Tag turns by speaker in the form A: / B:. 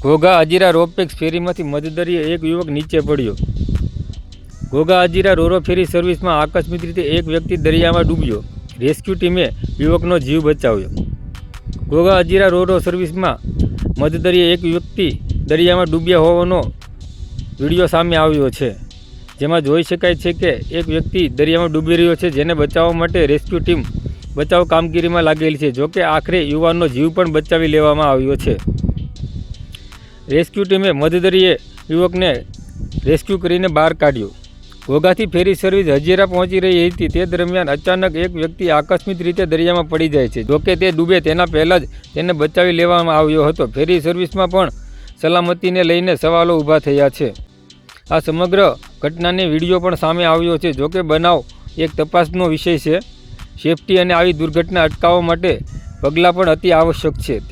A: Ghogha Hazira ro-pax ફેરીમાંથી મધદરિયે એક યુવક નીચે પડ્યો। ઘોઘા હજીરા રોરો ફેરી સર્વિસમાં આકસ્મિક રીતે એક વ્યક્તિ દરિયામાં ડૂબ્યો। રેસ્ક્યુ ટીમે યુવકનો જીવ બચાવ્યો। ઘોઘા હજીરા રોરો સર્વિસમાં મધદરિયે એક વ્યક્તિ દરિયામાં ડૂબ્યા હોવાનો વિડીયો સામે આવ્યો છે, જેમાં જોઈ શકાય છે કે એક વ્યક્તિ દરિયામાં ડૂબી રહ્યો છે, જેને બચાવવા માટે રેસ્ક્યુ ટીમ બચાવ કામગીરીમાં લાગેલી છે। જોકે આખરે યુવાનનો જીવ પણ બચાવી લેવામાં આવ્યો છે। રેસ્ક્યુ ટીમે મધદરિયે યુવકને રેસ્ક્યુ કરીને બહાર કાઢ્યો। ઘોઘાથી ફેરી સર્વિસ હજીરા પહોંચી રહી હતી તે દરમિયાન અચાનક એક વ્યક્તિ આકસ્મિક રીતે દરિયામાં પડી જાય છે। જોકે તે ડૂબે તેના પહેલાં જ તેને બચાવી લેવામાં આવ્યો હતો। ફેરી સર્વિસમાં પણ સલામતીને લઈને સવાલો ઊભા થયા છે। આ સમગ્ર ઘટનાની વિડીયો પણ સામે આવ્યો છે। જોકે બનાવ એક તપાસનો વિષય છે। સેફટી અને આવી દુર્ઘટના અટકાવવા માટે પગલાં પણ અતિ આવશ્યક છે।